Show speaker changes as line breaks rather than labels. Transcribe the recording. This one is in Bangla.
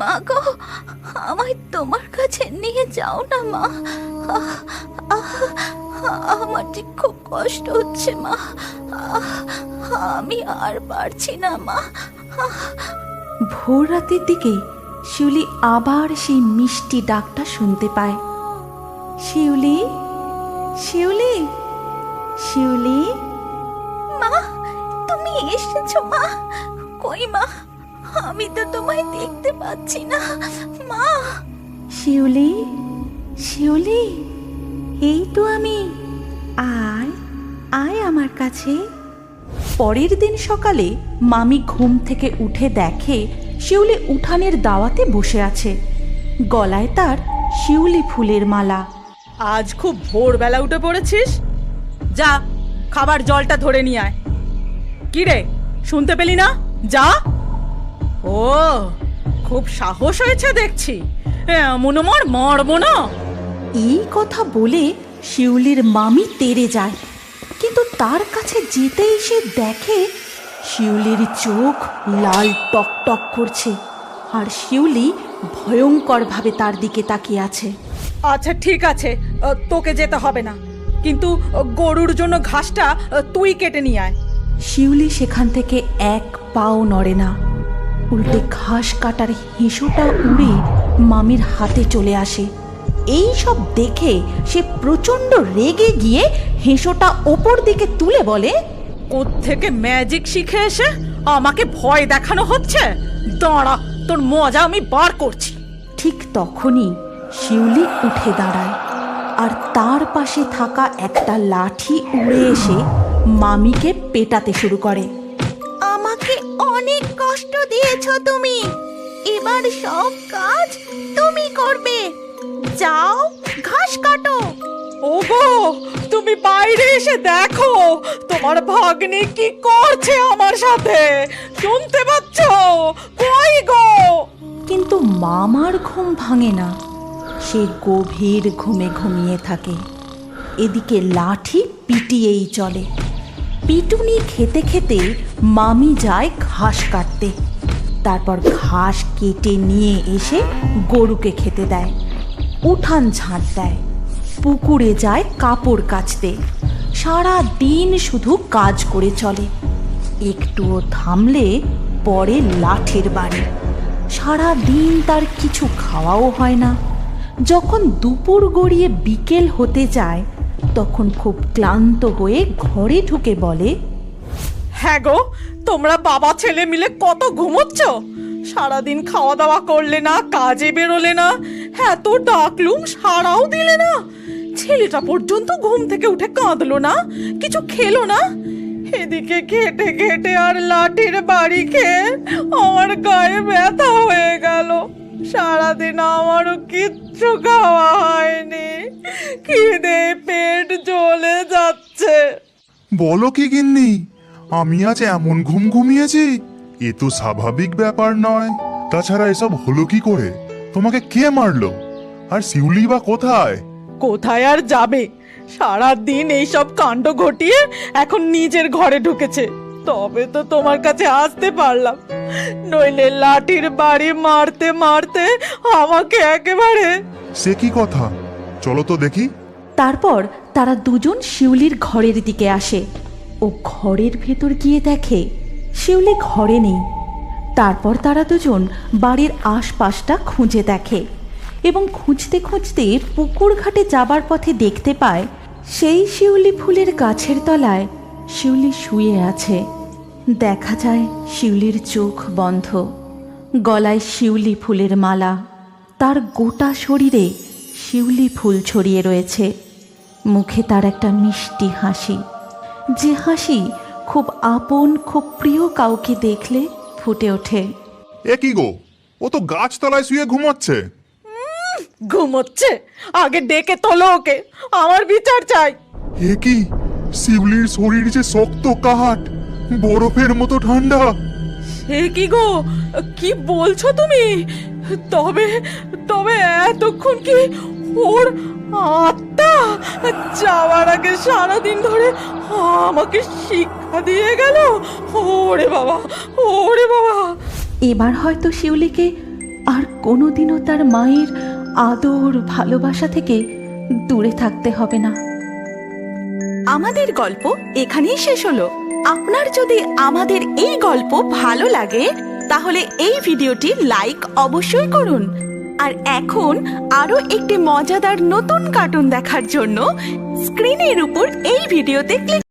মা গো, আমায় তোমার কাছে নিয়ে যাও না মা। আমার যে খুব কষ্ট হচ্ছে মা। আমি আর পারছি না মা।
ভোর রাতের দিকে শিউলি আবার সেই মিষ্টি ডাকটা শুনতে পায়। শিউলি, শিউলি, শিউলি।
মা, তুমি এসেছো মা? কই মা, আমি তো তোমায় দেখতে পাচ্ছি না মা।
শিউলি, শিউলি, এই তো আমি। আয় আয় আমার কাছে। পরের দিন সকালে মামি ঘুম থেকে উঠে দেখে শিউলি উঠানের দাওয়াতে বসে আছে। গলায় তার শিউলি ফুলের মালা।
আজ খুব ভোরবেলা উঠে পড়েছিস? যা, খাবার জলটা ধরে নিয়ে আয়। কি রে, শুনতে পেলি না? যা। ও, খুব সাহস হয়েছে দেখছি। এমন মারবো না।
এই কথা বলে শিউলির মামি তেড়ে যায়, কিন্তু তার কাছে যেতেই সে দেখে শিউলির চোখ লাল টক টক করছে, আর শিউলি ভয়ঙ্করভাবে তার দিকে তাকিয়ে আছে।
আচ্ছা ঠিক আছে, তোকে যেতে হবে না, কিন্তু গরুর জন্য ঘাসটা তুই কেটে নিয়ে আয়।
শিউলি সেখান থেকে এক পাও নড়ে না। উল্টে ঘাস কাটার হিঁসুটা উড়ে মামির হাতে চলে আসে। এই সব দেখে সে প্রচণ্ড রেগে গিয়ে হেঁসোটা ওপর দিকে তুলে বলে,
কোত্থেকে ম্যাজিক শিখে এসে আমাকে ভয় দেখানো হচ্ছে? দাঁড়া, তোর মজা আমি বার করছি।
ঠিক তখনই শিউলি উঠে দাঁড়ায়, আর তার পাশে থাকা একটা লাঠি উড়ে এসে মামিকে পেটাতে শুরু করে।
আমাকে অনেক কষ্ট দিয়েছো তুমি, এবার সব কাজ তুমি করবে। যাও, ঘাস কাটো।
ওগো, তুমি বাইরে এসে দেখো তোমার ভাগ্নি কি করছে আমার সাথে। শুনতে পাচ্ছ? কই গো?
কিন্তু মামার ঘুম ভাঙে না। সে গভীর ঘুমে ঘুমিয়ে থাকে। এদিকে লাঠি পিটিয়েই চলে। পিটুনি খেতে খেতে মামি যায় ঘাস কাটতে। তারপর ঘাস কেটে নিয়ে এসে গরুকে খেতে দেয়, উঠান ঝাঁট দেয়, পুকুরে যায় কাপড় কাচতে। সারা দিন শুধু কাজ করে চলে। একটুও থামলে পরে লাঠির বাড়ি। সারা দিন তার কিছু খাওয়াও হয় না। যখন দুপুর গড়িয়ে বিকেল হতে যায়, তখন খুব ক্লান্ত হয়ে ঘরে ঢুকে বলে,
হ্যাঁ গো, তোমরা বাবা ছেলে মিলে কত ঘুমোচ্ছ। সারাদিন খাওয়া দাওয়া করলে না, কাজে বেরোলে না, এত ডাকলুম সারাও দিলে না। ছেলেটা পর্যন্ত ঘুম থেকে উঠে কাঁদলো না, কিছু খেলো না। এদিকে খেটে খেটে আর লাঠির বাড়ি খেয়ে আমার গায়ে ব্যথা হয়ে গেল। সারাদিন আমারও কিচ্ছু খাওয়া হয়নি, খিদে পেট জ্বলে যাচ্ছে।
বলো কি গিন্নি, আমি আজ এমন ঘুম ঘুমিয়েছি? এ তো স্বাভাবিক ব্যাপার নয়। তাছাড়া এসব হলো কি করে? তোমাকে কে মারলো? আর শিউলি বা কোথায়?
কোথায় আর যাবে? সারাদিন এইসব কাণ্ড ঘটিয়ে এখন নিজের ঘরে ঢুকেছে। তবে তো তোমার কাছে আসতে পারলাম, নইলে লাঠির বাড়ি মারতে মারতে আমাকে একেবারে।
সে কি কথা? চলো তো দেখি।
তারপর তারা দুজন শিউলির ঘরের দিকে আসে ও ঘরের ভেতর গিয়ে দেখে শিউলি ঘরে নেই। তারপর তারা দুজন বাড়ির আশপাশটা খুঁজে দেখে এবং খুঁজতে খুঁজতে পুকুর ঘাটে যাবার পথে দেখতে পায় সেই শিউলি ফুলের গাছের তলায় শিউলি শুয়ে আছে। দেখা যায় শিউলির চোখ বন্ধ, গলায় শিউলি ফুলের মালা, তার গোটা শরীরে শিউলি ফুল ছড়িয়ে রয়েছে। মুখে তার একটা মিষ্টি হাসি, যে হাসি খুব আপন, খুব প্রিয় কাউকে দেখলে ফুটে ওঠে।
এ কি গো, ও তো গাছতলায় শুয়ে ঘুমাচ্ছে।
ঘুমোচ্ছে? আগে ডেকে তোলো ওকে, আমার বিচার চাই।
এ কি, শিউলির শরীর যে শক্ত কাঠ, বরফের মতো ঠান্ডা।
সে কি গো, কি বলছো তুমি? তবে তবে এতক্ষণ কি ওর আত্মা যাওয়ার আগে সারাদিন ধরে আমাকে শিক্ষা দিয়ে গেল? ওরে বাবা, ওরে বাবা।
এবার হয়তো শিউলিকে আর কোনোদিনও তার মায়ের আদর ভালোবাসা থেকে দূরে থাকতে হবে না।
আমাদের গল্প এখানেই শেষ হলো। আপনার যদি আমাদের এই গল্প ভালো লাগে তাহলে এই ভিডিওটি লাইক অবশ্যই করুন। আর এখন আরো একটি মজাদার নতুন কার্টুন দেখার জন্য স্ক্রিনের উপর এই ভিডিওতে ক্লিক